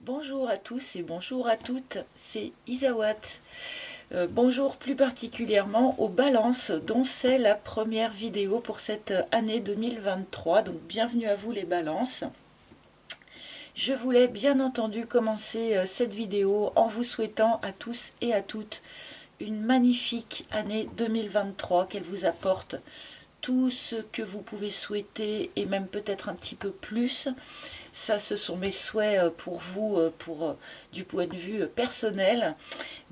Bonjour à tous et bonjour à toutes, c'est Isawat. Bonjour plus particulièrement aux balances dont c'est la première vidéo pour cette année 2023. Donc bienvenue à vous les balances. Je voulais bien entendu commencer cette vidéo en vous souhaitant à tous et à toutes une magnifique année 2023, qu'elle vous apporte tout ce que vous pouvez souhaiter et même peut-être un petit peu plus. Ça, ce sont mes souhaits pour vous, du point de vue personnel.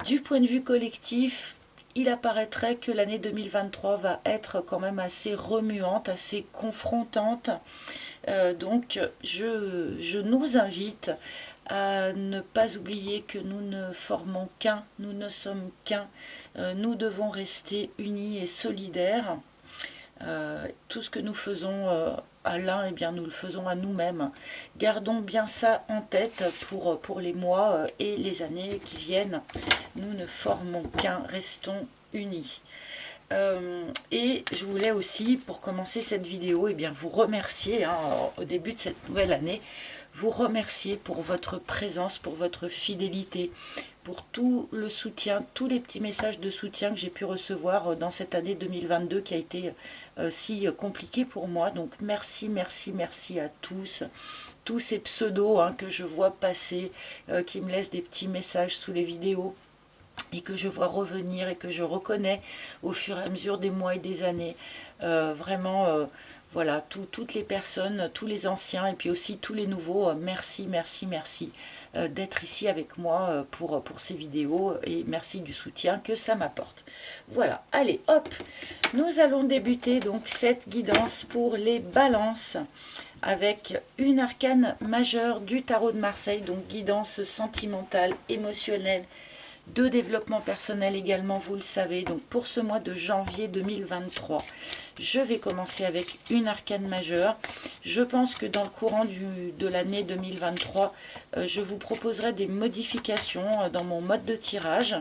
Du point de vue collectif, il apparaîtrait que l'année 2023 va être quand même assez remuante, assez confrontante. Donc, je nous invite à ne pas oublier que nous ne formons qu'un, nous ne sommes qu'un. Nous devons rester unis et solidaires. Tout ce que nous faisons à l'un, eh bien, nous le faisons à nous-mêmes. Gardons bien ça en tête pour les mois et les années qui viennent. Nous ne formons qu'un, restons unis. Et je voulais aussi, pour commencer cette vidéo, eh bien, vous remercier au début de cette nouvelle année, vous remercier pour votre présence, pour votre fidélité, pour tout le soutien, tous les petits messages de soutien que j'ai pu recevoir dans cette année 2022 qui a été si compliquée pour moi. Donc merci, merci, merci à tous ces pseudos que je vois passer, qui me laissent des petits messages sous les vidéos et que je vois revenir et que je reconnais au fur et à mesure des mois et des années. Vraiment, voilà, toutes les personnes, tous les anciens et puis aussi tous les nouveaux, merci, merci, merci d'être ici avec moi pour ces vidéos et merci du soutien que ça m'apporte. Voilà, allez, hop, nous allons débuter donc cette guidance pour les balances avec une arcane majeure du tarot de Marseille, donc guidance sentimentale, émotionnelle, de développement personnel également, vous le savez. Donc pour ce mois de janvier 2023, je vais commencer avec une arcane majeure. Je pense que dans le courant de l'année 2023, je vous proposerai des modifications dans mon mode de tirage.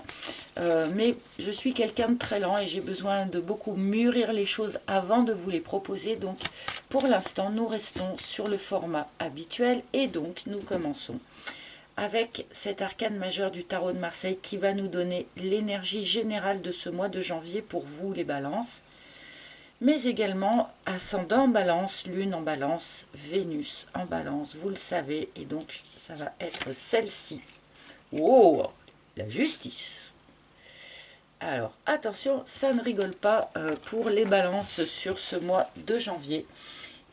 Mais je suis quelqu'un de très lent et j'ai besoin de beaucoup mûrir les choses avant de vous les proposer. Donc pour l'instant, nous restons sur le format habituel et donc nous commençons avec cet arcane majeur du tarot de Marseille qui va nous donner l'énergie générale de ce mois de janvier pour vous les balances, mais également ascendant en balance, lune en balance, Vénus en balance, vous le savez, et donc ça va être celle-ci. Oh, la justice. Alors attention, ça ne rigole pas pour les balances sur ce mois de janvier.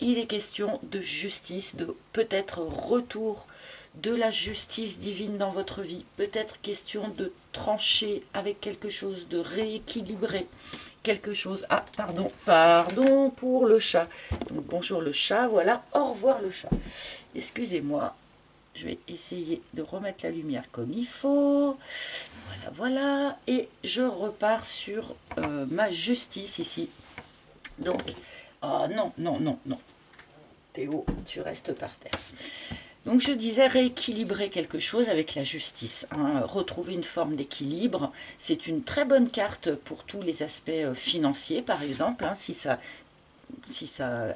Il est question de justice, de peut-être retour de la justice divine dans votre vie. Peut-être question de trancher avec quelque chose, de rééquilibrer quelque chose. Ah, pardon pour le chat. Donc bonjour le chat, voilà, au revoir le chat. Excusez-moi, je vais essayer de remettre la lumière comme il faut. Voilà, voilà. Et je repars sur ma justice ici. Donc, oh non, non, non, non. Théo, tu restes par terre. Donc je disais rééquilibrer quelque chose avec la justice, retrouver une forme d'équilibre. C'est une très bonne carte pour tous les aspects financiers, par exemple, si ça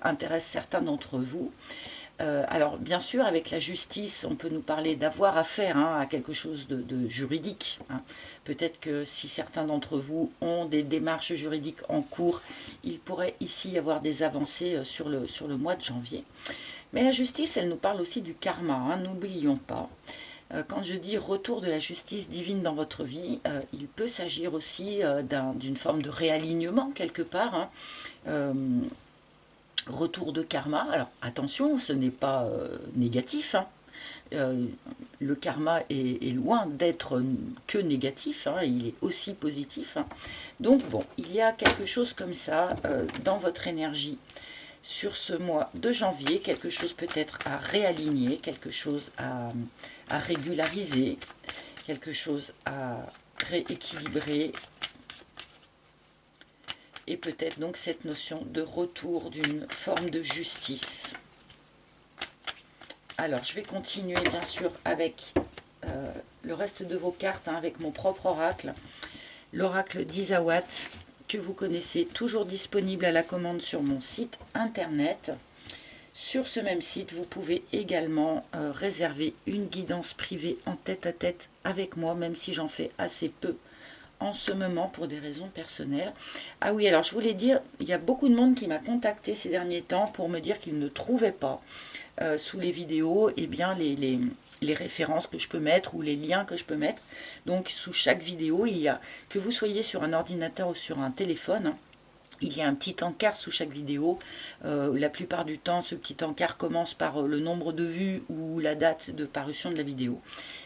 intéresse certains d'entre vous. Alors bien sûr, avec la justice, on peut nous parler d'avoir affaire à quelque chose de juridique. Peut-être que si certains d'entre vous ont des démarches juridiques en cours, il pourrait ici y avoir des avancées sur le mois de janvier. Mais la justice, elle nous parle aussi du karma, n'oublions pas. Quand je dis retour de la justice divine dans votre vie, il peut s'agir aussi d'une forme de réalignement quelque part. Retour de karma. Alors attention, ce n'est pas négatif. Le karma est loin d'être que négatif, il est aussi positif. Donc bon, il y a quelque chose comme ça dans votre énergie sur ce mois de janvier, quelque chose peut-être à réaligner, quelque chose à régulariser, quelque chose à rééquilibrer, et peut-être donc cette notion de retour d'une forme de justice. Alors, je vais continuer bien sûr avec le reste de vos cartes, avec mon propre oracle, l'oracle d'Isawat, que vous connaissez, toujours disponible à la commande sur mon site internet. Sur ce même site, vous pouvez également réserver une guidance privée en tête-à-tête avec moi, même si j'en fais assez peu en ce moment pour des raisons personnelles. Ah oui, alors je voulais dire, il y a beaucoup de monde qui m'a contacté ces derniers temps pour me dire qu'ils ne trouvaient pas sous les vidéos eh bien, les références que je peux mettre ou les liens que je peux mettre. Donc sous chaque vidéo, il y a, que vous soyez sur un ordinateur ou sur un téléphone, il y a un petit encart sous chaque vidéo. La plupart du temps, ce petit encart commence par le nombre de vues ou la date de parution de la vidéo.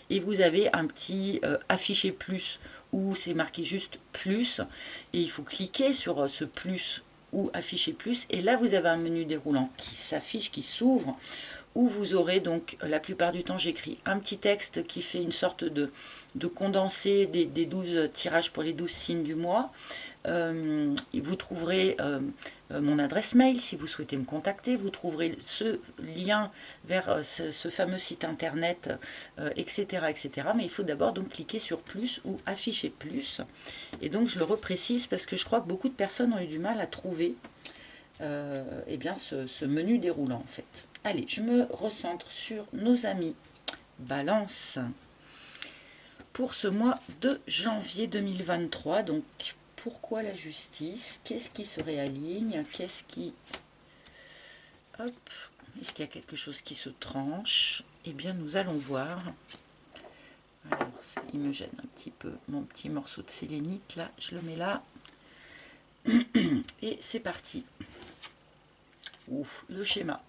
Et vous avez un petit afficher plus où c'est marqué juste plus. Et il faut cliquer sur ce plus ou afficher plus. Et là, vous avez un menu déroulant qui s'affiche, qui s'ouvre, où vous aurez donc, la plupart du temps, j'écris un petit texte qui fait une sorte de condensé des 12 tirages pour les 12 signes du mois. Vous trouverez mon adresse mail si vous souhaitez me contacter, vous trouverez ce lien vers ce fameux site internet, etc., etc. Mais il faut d'abord donc cliquer sur plus ou afficher plus. Et donc je le reprécise parce que je crois que beaucoup de personnes ont eu du mal à trouver eh bien ce menu déroulant en fait. Allez, je me recentre sur nos amis Balance pour ce mois de janvier 2023. Donc pourquoi la justice? Qu'est-ce qui se réaligne? Qu'est-ce qui... Hop, est-ce qu'il y a quelque chose qui se tranche? Eh bien, nous allons voir. Alors, il me gêne un petit peu, mon petit morceau de sélénite, là, je le mets là. Et c'est parti. Ouf, le schéma.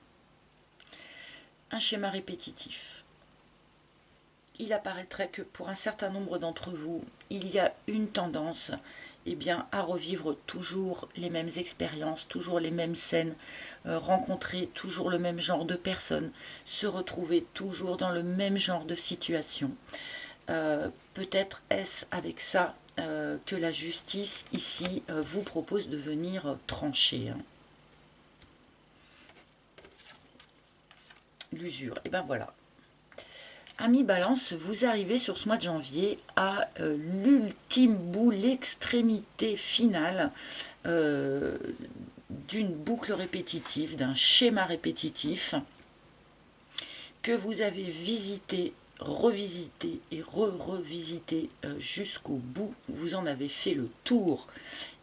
Un schéma répétitif. Il apparaîtrait que pour un certain nombre d'entre vous, il y a une tendance eh bien, à revivre toujours les mêmes expériences, toujours les mêmes scènes, rencontrer toujours le même genre de personnes, se retrouver toujours dans le même genre de situation. Peut-être est-ce avec ça que la justice ici vous propose de venir trancher. Hein. L'usure, et bien voilà. Amis Balance, vous arrivez sur ce mois de janvier à l'ultime bout, l'extrémité finale d'une boucle répétitive, d'un schéma répétitif que vous avez visité, revisité et revisité jusqu'au bout. Vous en avez fait le tour.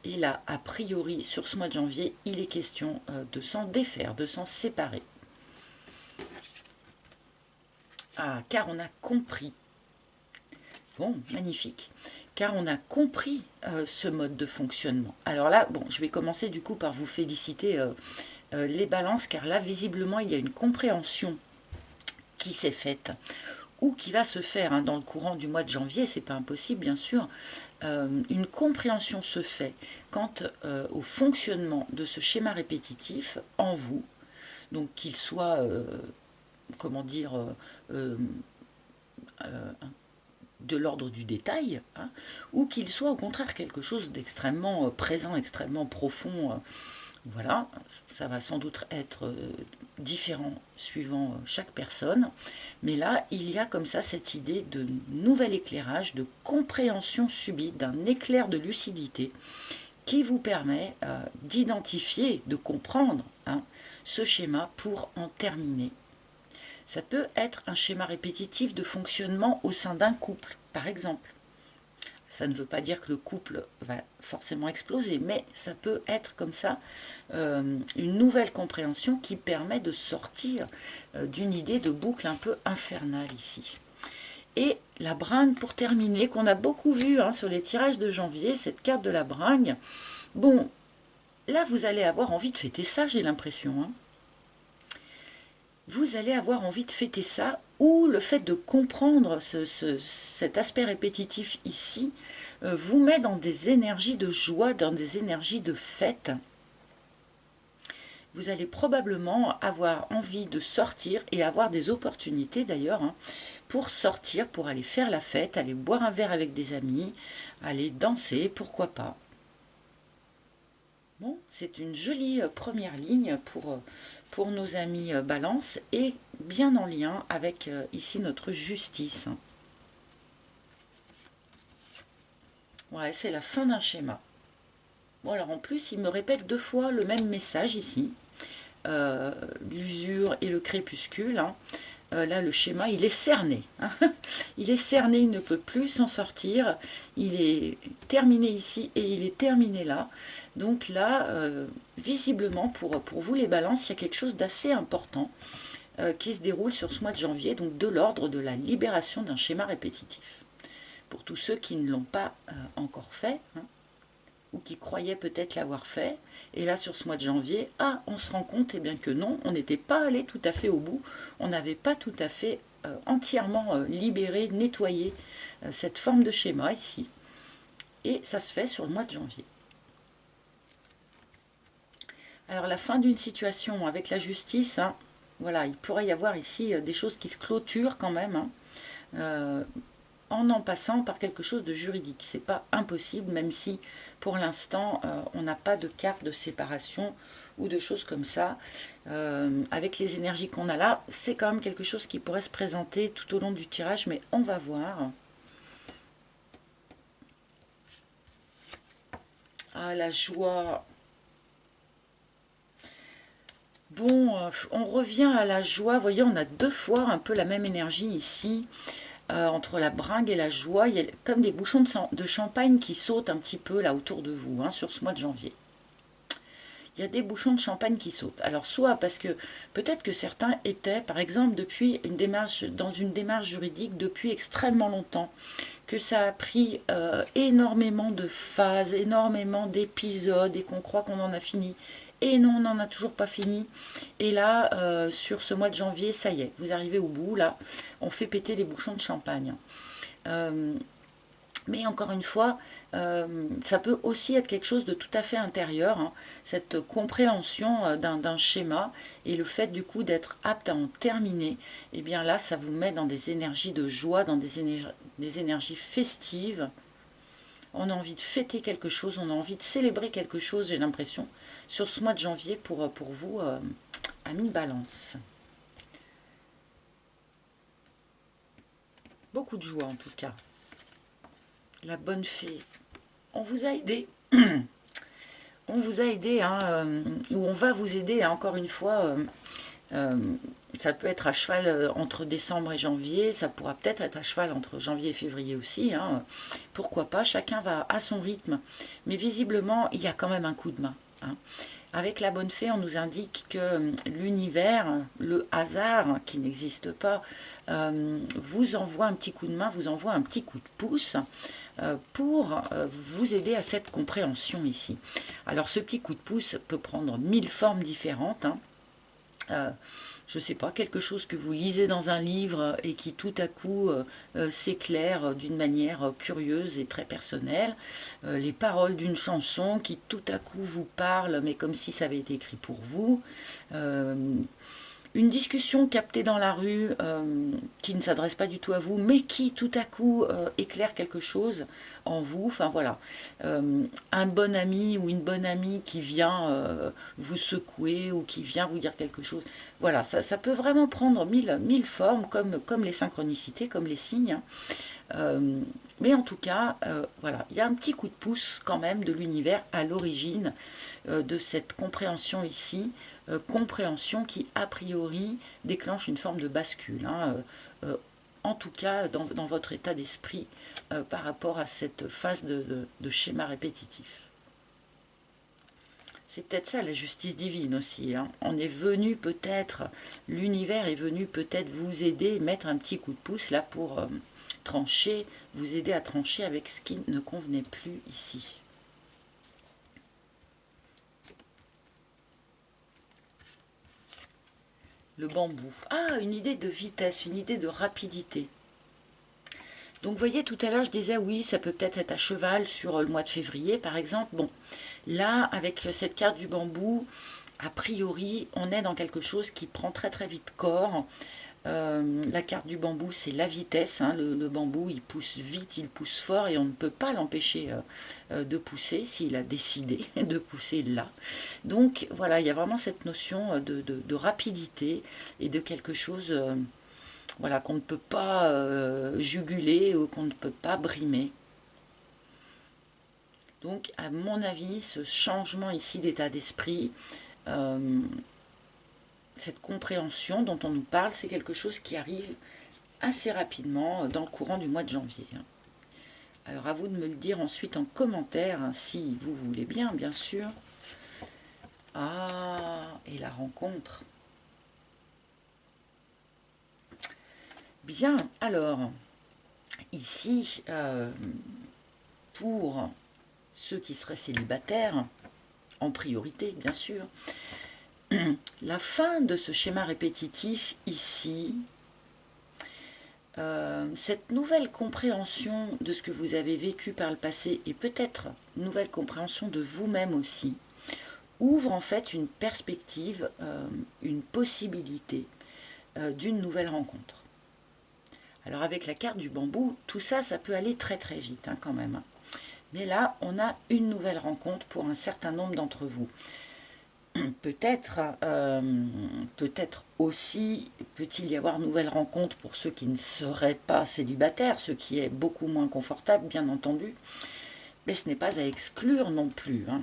Et là, a priori, sur ce mois de janvier, il est question de s'en défaire, de s'en séparer. Ah, car on a compris. Bon, magnifique. Car on a compris ce mode de fonctionnement. Alors là, bon, je vais commencer du coup par vous féliciter les balances, car là, visiblement, il y a une compréhension qui s'est faite ou qui va se faire hein, dans le courant du mois de janvier, c'est pas impossible bien sûr. Une compréhension se fait quant au fonctionnement de ce schéma répétitif en vous, donc qu'il soit, comment dire, de l'ordre du détail, hein, ou qu'il soit au contraire quelque chose d'extrêmement présent, extrêmement profond. Voilà, ça va sans doute être différent suivant chaque personne, mais là, il y a comme ça cette idée de nouvel éclairage, de compréhension subite, d'un éclair de lucidité qui vous permet d'identifier, de comprendre hein, ce schéma pour en terminer. Ça peut être un schéma répétitif de fonctionnement au sein d'un couple, par exemple. Ça ne veut pas dire que le couple va forcément exploser, mais ça peut être comme ça une nouvelle compréhension qui permet de sortir d'une idée de boucle un peu infernale ici. Et la bringue pour terminer, qu'on a beaucoup vu hein, sur les tirages de janvier, cette carte de la bringue. Bon, là vous allez avoir envie de fêter ça, j'ai l'impression. Hein. Vous allez avoir envie de fêter ça, ou le fait de comprendre cet aspect répétitif ici vous met dans des énergies de joie, dans des énergies de fête. Vous allez probablement avoir envie de sortir et avoir des opportunités d'ailleurs hein, pour sortir, pour aller faire la fête, aller boire un verre avec des amis, aller danser, pourquoi pas. Bon, c'est une jolie première ligne pour nos amis Balance et bien en lien avec ici notre justice. Ouais, c'est la fin d'un schéma. Bon, alors en plus, il me répète 2 fois le même message ici. l'usure et le crépuscule, hein. Là, le schéma, il est cerné, hein. Il est cerné, il ne peut plus s'en sortir. Il est terminé ici et il est terminé là. Donc là, visiblement, pour vous les balances, il y a quelque chose d'assez important qui se déroule sur ce mois de janvier, donc de l'ordre de la libération d'un schéma répétitif. Pour tous ceux qui ne l'ont pas encore fait, hein, ou qui croyaient peut-être l'avoir fait, et là sur ce mois de janvier, on se rend compte bien que non, on n'était pas allé tout à fait au bout, on n'avait pas tout à fait entièrement libéré, nettoyé cette forme de schéma ici, et ça se fait sur le mois de janvier. Alors la fin d'une situation avec la justice, hein, voilà, il pourrait y avoir ici des choses qui se clôturent quand même, hein, en passant par quelque chose de juridique. C'est pas impossible, même si pour l'instant on n'a pas de carte de séparation ou de choses comme ça. Avec les énergies qu'on a là, c'est quand même quelque chose qui pourrait se présenter tout au long du tirage, mais on va voir. Ah, la joie. Bon, on revient à la joie. Vous voyez, on a deux fois un peu la même énergie ici. Entre la bringue et la joie, il y a comme des bouchons de champagne qui sautent un petit peu là autour de vous, hein, sur ce mois de janvier. Il y a des bouchons de champagne qui sautent. Alors soit parce que peut-être que certains étaient, par exemple, dans une démarche juridique depuis extrêmement longtemps, que ça a pris énormément de phases, énormément d'épisodes, et qu'on croit qu'on en a fini. Et non, on n'en a toujours pas fini. Et là, sur ce mois de janvier, ça y est, vous arrivez au bout, là, on fait péter les bouchons de champagne. Mais encore une fois, ça peut aussi être quelque chose de tout à fait intérieur, hein, cette compréhension d'un schéma et le fait du coup d'être apte à en terminer, et bien là, ça vous met dans des énergies de joie, dans des énergies festives. On a envie de fêter quelque chose, on a envie de célébrer quelque chose, j'ai l'impression, sur ce mois de janvier pour vous, amis Balance. Beaucoup de joie en tout cas. La bonne fée, on vous a aidé. On vous a aidé, hein, ou on va vous aider, hein, encore une fois. Ça peut être à cheval entre décembre et janvier, ça pourra peut-être être à cheval entre janvier et février aussi, hein. Pourquoi pas, chacun va à son rythme. Mais visiblement, il y a quand même un coup de main, hein. Avec la bonne fée, on nous indique que l'univers, le hasard, qui n'existe pas, vous envoie un petit coup de main, vous envoie un petit coup de pouce pour vous aider à cette compréhension ici. Alors ce petit coup de pouce peut prendre 1000 formes différentes, hein. Je ne sais pas, quelque chose que vous lisez dans un livre et qui tout à coup s'éclaire d'une manière curieuse et très personnelle, les paroles d'une chanson qui tout à coup vous parlent, mais comme si ça avait été écrit pour vous, une discussion captée dans la rue qui ne s'adresse pas du tout à vous, mais qui tout à coup éclaire quelque chose en vous. Enfin voilà, un bon ami ou une bonne amie qui vient vous secouer ou qui vient vous dire quelque chose. Voilà, ça peut vraiment prendre mille formes, comme les synchronicités, comme les signes, hein. Mais en tout cas, voilà, il y a un petit coup de pouce quand même de l'univers à l'origine de cette compréhension ici, compréhension qui a priori déclenche une forme de bascule, hein, en tout cas dans votre état d'esprit par rapport à cette phase de schéma répétitif. C'est peut-être ça la justice divine aussi, hein. On est venu peut-être, l'univers est venu peut-être vous aider, mettre un petit coup de pouce là pour trancher, vous aider à trancher avec ce qui ne convenait plus ici. Le bambou. Ah, une idée de vitesse, une idée de rapidité. Donc vous voyez, tout à l'heure je disais oui, ça peut peut-être être à cheval sur le mois de février par exemple. Bon, là avec cette carte du bambou, a priori on est dans quelque chose qui prend très très vite corps. La carte du bambou, c'est la vitesse, hein. Le bambou, il pousse vite, il pousse fort et on ne peut pas l'empêcher de pousser s'il a décidé de pousser là. Donc voilà, il y a vraiment cette notion de rapidité et de quelque chose voilà, qu'on ne peut pas juguler ou qu'on ne peut pas brimer. Donc à mon avis, ce changement ici d'état d'esprit, cette compréhension dont on nous parle, c'est quelque chose qui arrive assez rapidement dans le courant du mois de janvier. Alors à vous de me le dire ensuite en commentaire, si vous voulez bien sûr. Ah, et la rencontre. Bien, alors, ici, pour ceux qui seraient célibataires, en priorité, bien sûr, la fin de ce schéma répétitif ici, cette nouvelle compréhension de ce que vous avez vécu par le passé et peut-être une nouvelle compréhension de vous-même aussi, ouvre en fait une perspective, une possibilité d'une nouvelle rencontre. Alors avec la carte du bambou, tout ça, ça peut aller très très vite hein, quand même. Mais là, on a une nouvelle rencontre pour un certain nombre d'entre vous. Peut-être aussi peut-il y avoir une nouvelle rencontre pour ceux qui ne seraient pas célibataires, ce qui est beaucoup moins confortable, bien entendu. Mais ce n'est pas à exclure non plus. Hein.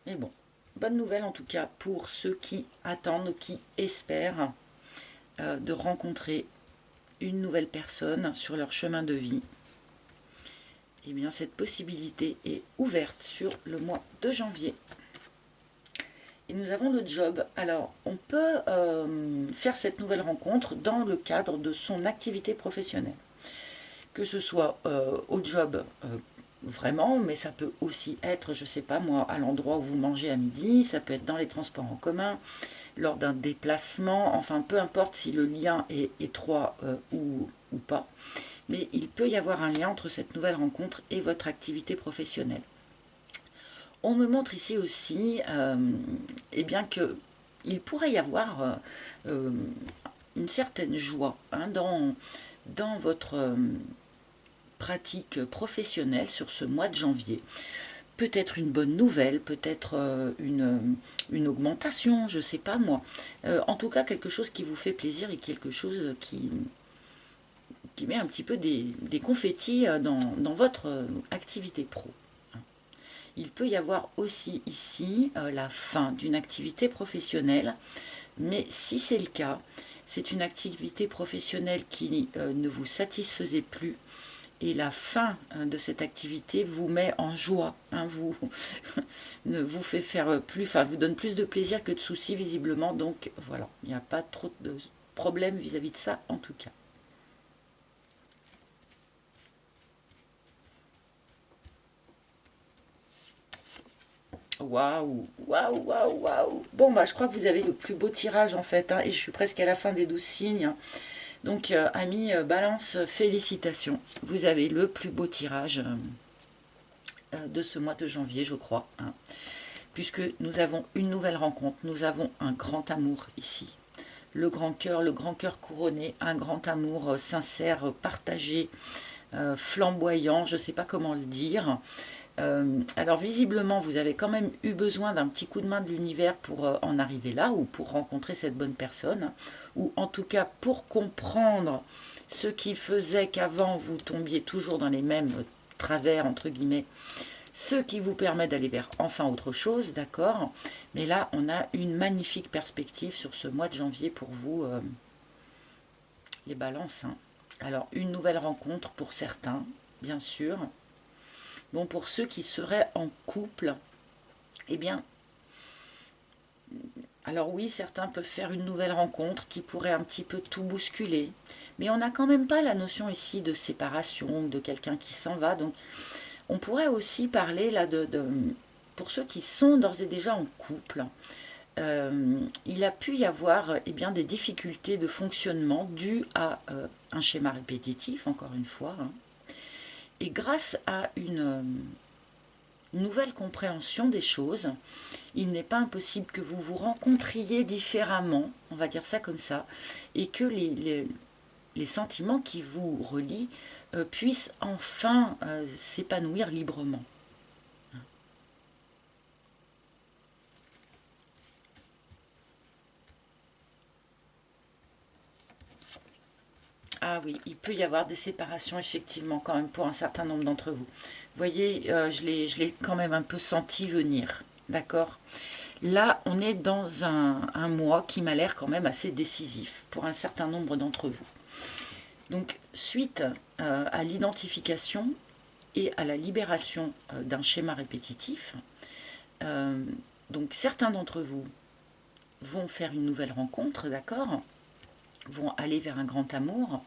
Mais bon, bonne nouvelle en tout cas pour ceux qui attendent, qui espèrent de rencontrer une nouvelle personne sur leur chemin de vie. Eh bien, cette possibilité est ouverte sur le mois de janvier. Et nous avons le job. Alors, on peut faire cette nouvelle rencontre dans le cadre de son activité professionnelle. Que ce soit au job vraiment, mais ça peut aussi être, je ne sais pas moi, à l'endroit où vous mangez à midi, ça peut être dans les transports en commun, lors d'un déplacement, enfin peu importe si le lien est étroit ou pas. Mais il peut y avoir un lien entre cette nouvelle rencontre et votre activité professionnelle. On me montre ici aussi eh bien qu'il pourrait y avoir une certaine joie hein, dans votre pratique professionnelle sur ce mois de janvier. Peut-être une bonne nouvelle, peut-être une augmentation, je ne sais pas moi. En tout cas, quelque chose qui vous fait plaisir et quelque chose qui met un petit peu des confettis dans votre activité pro. Il peut y avoir aussi ici la fin d'une activité professionnelle, mais si c'est le cas, c'est une activité professionnelle qui ne vous satisfaisait plus, et la fin de cette activité vous met en joie, hein, vous fait faire plus, enfin vous donne plus de plaisir que de soucis visiblement, donc voilà, il n'y a pas trop de problèmes vis-à-vis de ça en tout cas. Waouh, waouh, waouh, waouh. Bon, bah, je crois que vous avez le plus beau tirage en fait, hein, et je suis presque à la fin des 12 signes. Donc, amis, balance, félicitations. Vous avez le plus beau tirage de ce mois de janvier, je crois. Hein, puisque nous avons une nouvelle rencontre, nous avons un grand amour ici. Le grand cœur couronné, un grand amour sincère, partagé, flamboyant, je ne sais pas comment le dire. Alors visiblement, vous avez quand même eu besoin d'un petit coup de main de l'univers pour en arriver là, ou pour rencontrer cette bonne personne, ou en tout cas pour comprendre ce qui faisait qu'avant vous tombiez toujours dans les mêmes travers, entre guillemets, ce qui vous permet d'aller vers enfin autre chose, d'accord. Mais là, on a une magnifique perspective sur ce mois de janvier pour vous, les balances. Hein. Alors, une nouvelle rencontre pour certains, bien sûr. Bon, pour ceux qui seraient en couple, eh bien, alors oui, certains peuvent faire une nouvelle rencontre qui pourrait un petit peu tout bousculer. Mais on n'a quand même pas la notion ici de séparation, de quelqu'un qui s'en va. Donc, on pourrait aussi parler là pour ceux qui sont d'ores et déjà en couple, il a pu y avoir eh bien, des difficultés de fonctionnement dues à un schéma répétitif, encore une fois. Hein. Et grâce à une nouvelle compréhension des choses, il n'est pas impossible que vous vous rencontriez différemment, on va dire ça comme ça, et que les sentiments qui vous relient puissent enfin s'épanouir librement. Ah oui, il peut y avoir des séparations effectivement quand même pour un certain nombre d'entre vous. Vous voyez, je l'ai quand même un peu senti venir. d'accord? Là, on est dans un mois qui m'a l'air quand même assez décisif pour un certain nombre d'entre vous. Donc, suite à l'identification et à la libération d'un schéma répétitif, donc certains d'entre vous vont faire une nouvelle rencontre, d'accord? Vont aller vers un grand amour,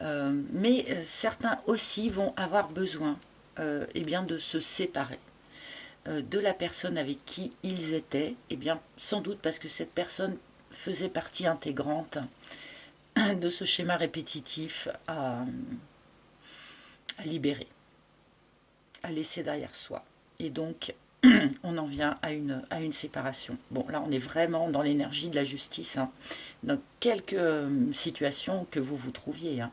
mais certains aussi vont avoir besoin eh bien, de se séparer de la personne avec qui ils étaient, eh bien, sans doute parce que cette personne faisait partie intégrante de ce schéma répétitif à libérer, à laisser derrière soi. Et donc, on en vient à une séparation. Bon, là, on est vraiment dans l'énergie de la justice, hein, dans quelques situations que vous vous trouviez. Hein.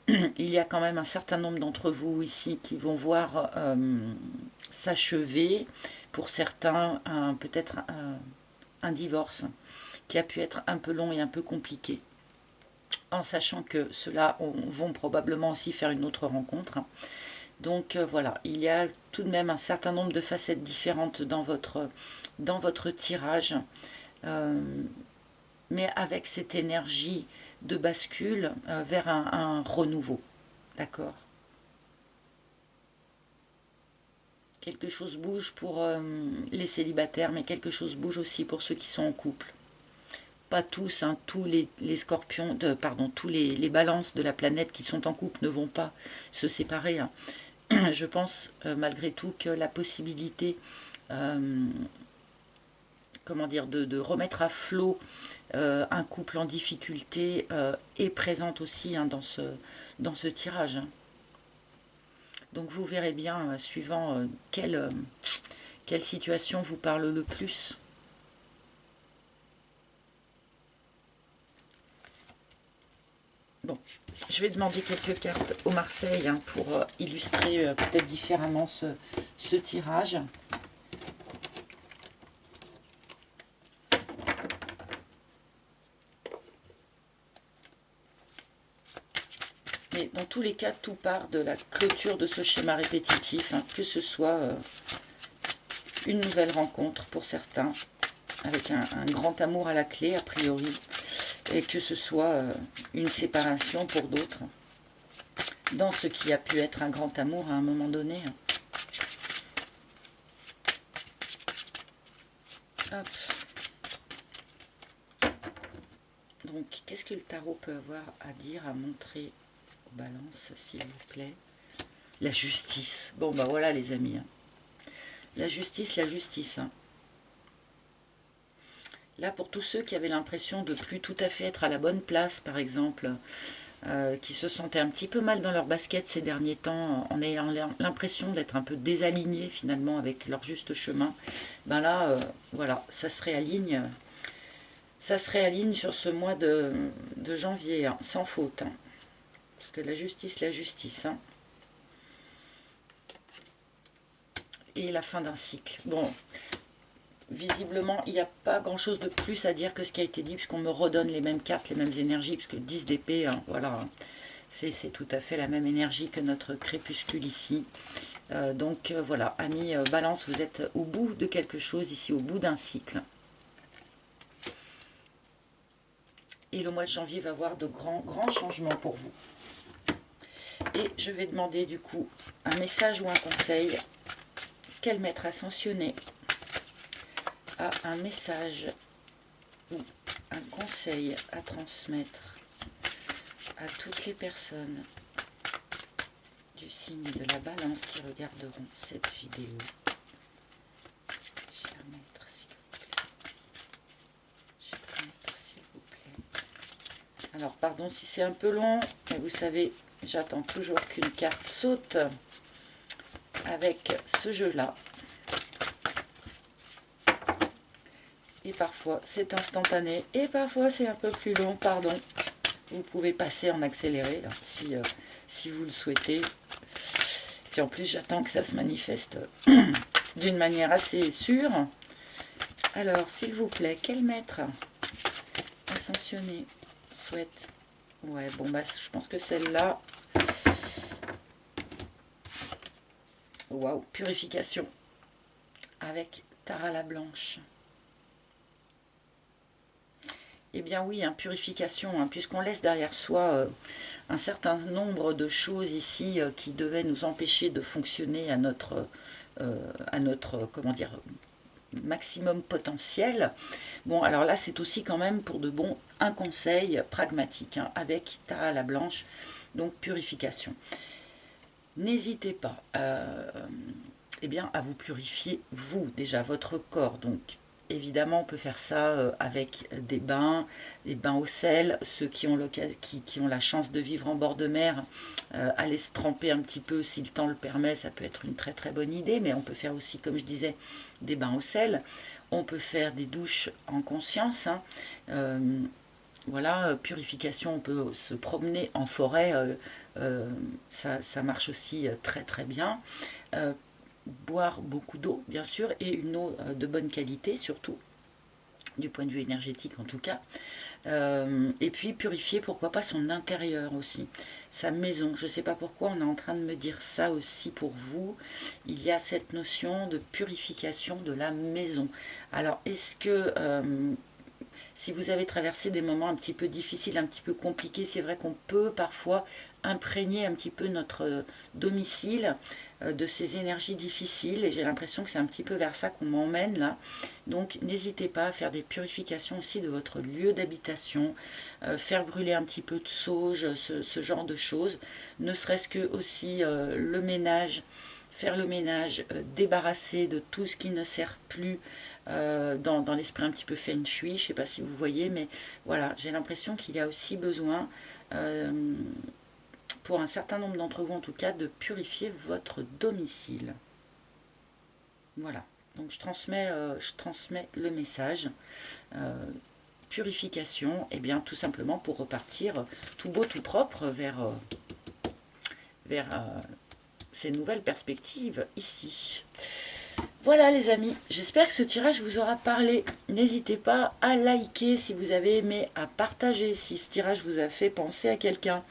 Il y a quand même un certain nombre d'entre vous ici qui vont voir s'achever, pour certains, peut-être un divorce qui a pu être un peu long et un peu compliqué, en sachant que ceux-là vont probablement aussi faire une autre rencontre. Donc voilà, il y a tout de même un certain nombre de facettes différentes dans votre tirage, mais avec cette énergie de bascule vers un renouveau, d'accord? Quelque chose bouge pour les célibataires, mais quelque chose bouge aussi pour ceux qui sont en couple. Pas tous, hein, tous les scorpions, pardon, tous les balances de la planète qui sont en couple ne vont pas se séparer. Hein. Je pense malgré tout que la possibilité comment dire, de remettre à flot un couple en difficulté est présente aussi hein, dans ce tirage. Hein. Donc vous verrez bien, suivant quelle situation vous parle le plus. Bon, je vais demander quelques cartes au Marseille hein, pour illustrer peut-être différemment ce tirage. Mais dans tous les cas, tout part de la clôture de ce schéma répétitif, hein, que ce soit une nouvelle rencontre pour certains, avec un grand amour à la clé, a priori, et que ce soit une séparation pour d'autres, dans ce qui a pu être un grand amour à un moment donné. Hop. Donc, qu'est-ce que le tarot peut avoir à dire, à montrer aux balances, s'il vous plaît? La justice. Bon, bah voilà, les amis. Hein. La justice, la justice. Hein. Là, pour tous ceux qui avaient l'impression de plus tout à fait être à la bonne place, par exemple, qui se sentaient un petit peu mal dans leur basket ces derniers temps, en ayant l'impression d'être un peu désalignés finalement avec leur juste chemin, ben là, voilà, ça se réaligne sur ce mois de janvier, hein, sans faute. Hein, parce que la justice. Hein, et la fin d'un cycle. Bon, visiblement, il n'y a pas grand-chose de plus à dire que ce qui a été dit, puisqu'on me redonne les mêmes cartes, les mêmes énergies, puisque 10 d'épée, hein, voilà, c'est tout à fait la même énergie que notre crépuscule ici. Donc voilà, amis Balance, vous êtes au bout de quelque chose ici, au bout d'un cycle. Et le mois de janvier va avoir de grands changements pour vous. Et je vais demander du coup un message ou un conseil. Quel maître ascensionné a un message ou un conseil à transmettre à toutes les personnes du signe de la Balance qui regarderont cette vidéo? Cher maître, s'il vous plaît. Alors, pardon si c'est un peu long, mais vous savez, j'attends toujours qu'une carte saute avec ce jeu-là. Et parfois, c'est instantané. Et parfois, c'est un peu plus long, pardon. Vous pouvez passer en accéléré, là, si vous le souhaitez. Puis en plus, j'attends que ça se manifeste d'une manière assez sûre. Alors, s'il vous plaît, quel maître ascensionné souhaite... Ouais, bon, bah, je pense que celle-là... Waouh, purification. avec Tara la Blanche. Eh bien oui, hein, purification, hein, puisqu'on laisse derrière soi un certain nombre de choses ici qui devaient nous empêcher de fonctionner à notre comment dire, maximum potentiel. Bon, alors là, c'est aussi quand même pour de bon un conseil pragmatique, hein, avec Tara la Blanche, donc purification. N'hésitez pas eh bien, à vous purifier, vous, déjà, votre corps. Donc, évidemment, on peut faire ça avec des bains au sel. Ceux qui ont, qui ont la chance de vivre en bord de mer, aller se tremper un petit peu, si le temps le permet, ça peut être une très très bonne idée. Mais on peut faire aussi, comme je disais, des bains au sel. On peut faire des douches en conscience, hein. Voilà, purification, on peut se promener en forêt, ça marche aussi très très bien. Boire beaucoup d'eau, bien sûr, et une eau de bonne qualité, surtout, du point de vue énergétique en tout cas. Et puis purifier, pourquoi pas, son intérieur aussi, sa maison. Je ne sais pas pourquoi on est en train de me dire ça aussi pour vous. Il y a cette notion de purification de la maison. Alors, est-ce que... si vous avez traversé des moments un petit peu difficiles, un petit peu compliqués, c'est vrai qu'on peut parfois imprégner un petit peu notre domicile de ces énergies difficiles, et j'ai l'impression que c'est un petit peu vers ça qu'on m'emmène là. Donc n'hésitez pas à faire des purifications aussi de votre lieu d'habitation, faire brûler un petit peu de sauge, ce genre de choses, ne serait-ce que aussi le ménage, faire le ménage, débarrasser de tout ce qui ne sert plus, dans l'esprit un petit peu feng shui, je ne sais pas si vous voyez, mais voilà, j'ai l'impression qu'il y a aussi besoin, pour un certain nombre d'entre vous en tout cas, de purifier votre domicile. Voilà, donc je transmets le message. Purification, et bien tout simplement pour repartir tout beau, tout propre vers ces nouvelles perspectives ici. Voilà les amis, j'espère que ce tirage vous aura parlé. N'hésitez pas à liker si vous avez aimé, à partager si ce tirage vous a fait penser à quelqu'un,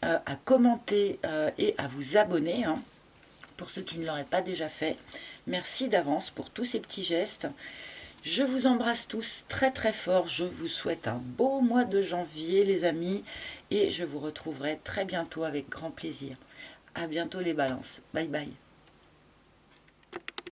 à commenter et à vous abonner, hein, pour ceux qui ne l'auraient pas déjà fait. Merci d'avance pour tous ces petits gestes. Je vous embrasse tous très très fort. Je vous souhaite un beau mois de janvier les amis, et je vous retrouverai très bientôt avec grand plaisir. À bientôt les balances. Bye bye.